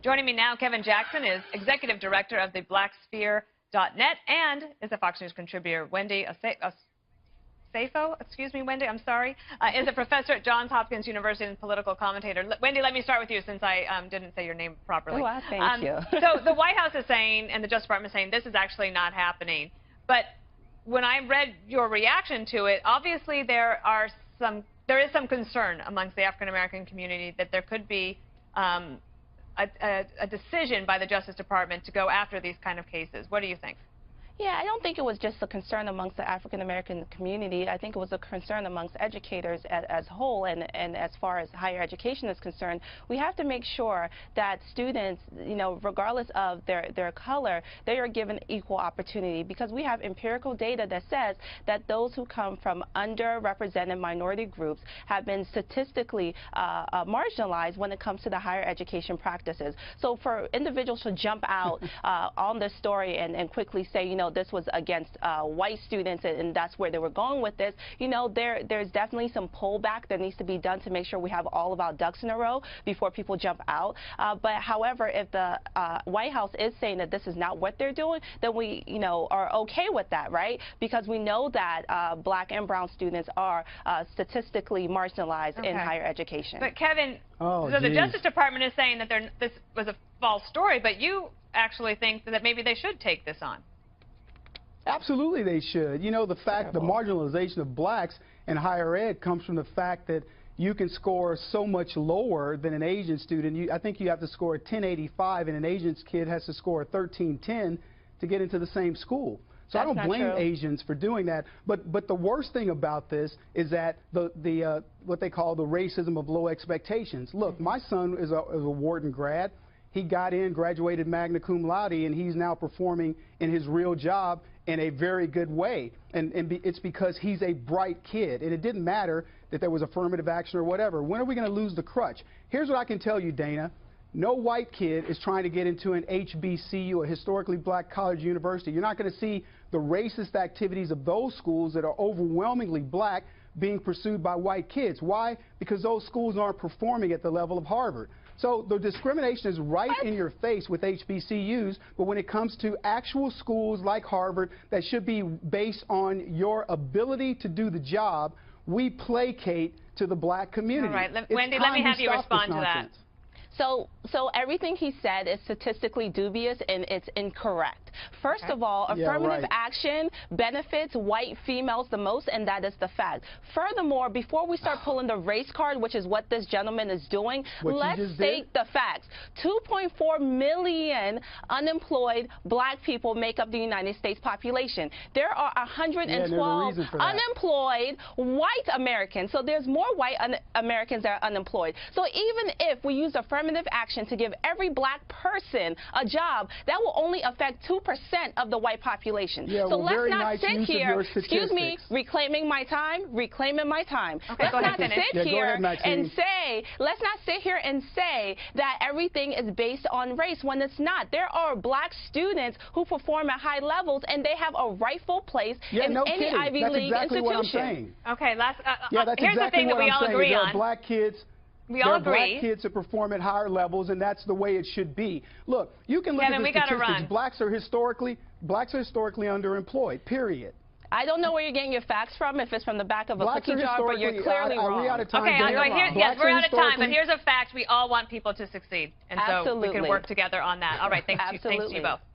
Joining me now, Kevin Jackson is Executive Director of the BlackSphere.net and is a Fox News contributor. Wendy Safo, excuse me, Wendy, I'm sorry, is a professor at Johns Hopkins University and political commentator. Wendy, let me start with you since I didn't say your name properly. Well, thank you. So the White House is saying, and the Justice Department is saying, this is actually not happening. But when I read your reaction to it, obviously there is some concern amongst the African-American community that there could be a decision by the Justice Department to go after these kind of cases. What do you think? Yeah, I don't think it was just a concern amongst the African-American community. I think it was a concern amongst educators as a whole, and as far as higher education is concerned, we have to make sure that students, you know, regardless of their color, they are given equal opportunity, because we have empirical data that says that those who come from underrepresented minority groups have been statistically marginalized when it comes to the higher education practices. So for individuals to jump out on this story and quickly say, you know, this was against white students, and that's where they were going with this. You know, there's definitely some pullback that needs to be done to make sure we have all of our ducks in a row before people jump out. But however, if the White House is saying that this is not what they're doing, then we, you know, are okay with that, right? Because we know that black and brown students are statistically marginalized in higher education. But Kevin, so the Justice Department is saying that this was a false story, but you actually think that maybe they should take this on. Absolutely they should. You know, the fact the marginalization of blacks in higher ed comes from the fact that you can score so much lower than an Asian student. I think you have to score a 1085, and an Asian kid has to score a 1310 to get into the same school. So I don't blame Asians for doing that. But the worst thing about this is that what they call the racism of low expectations. Look, my son is a Wharton grad. He got in, graduated magna cum laude, and he's now performing in his real job in a very good way. And it's because he's a bright kid. And it didn't matter that there was affirmative action or whatever. When are we going to lose the crutch? Here's what I can tell you, Dana. No white kid is trying to get into an HBCU, a historically black college university. You're not going to see the racist activities of those schools that are overwhelmingly black being pursued by white kids. Why? Because those schools aren't performing at the level of Harvard. So the discrimination is right in your face with HBCUs, but when it comes to actual schools like Harvard that should be based on your ability to do the job, we placate to the black community. All right, Wendy, let me have you respond to that. So everything he said is statistically dubious and it's incorrect. First of all, affirmative action benefits white females the most, and that is the fact. Furthermore, before we start pulling the race card, which is what this gentleman is doing, let's state the facts. 2.4 million unemployed black people make up the United States population. There are 112 unemployed white Americans. So there's more white Americans that are unemployed. So even if we use affirmative action to give every black person a job, that will only affect 2% of the white population. So let's not sit here, excuse me, reclaiming my time. Let's not sit here and say, that everything is based on race when it's not. There are black students who perform at high levels, and they have a rightful place in any Ivy League institution. Okay, that's here's the thing that we all agree on. Black kids. We all agree. Black kids that perform at higher levels, and that's the way it should be. Look, you can look at the statistics. Blacks are historically underemployed, period. I don't know where you're getting your facts from, if it's from the back of a cookie jar, but you're clearly wrong. We're out of time, but here's a fact. We all want people to succeed, and so we can work together on that. All right, thanks to you both.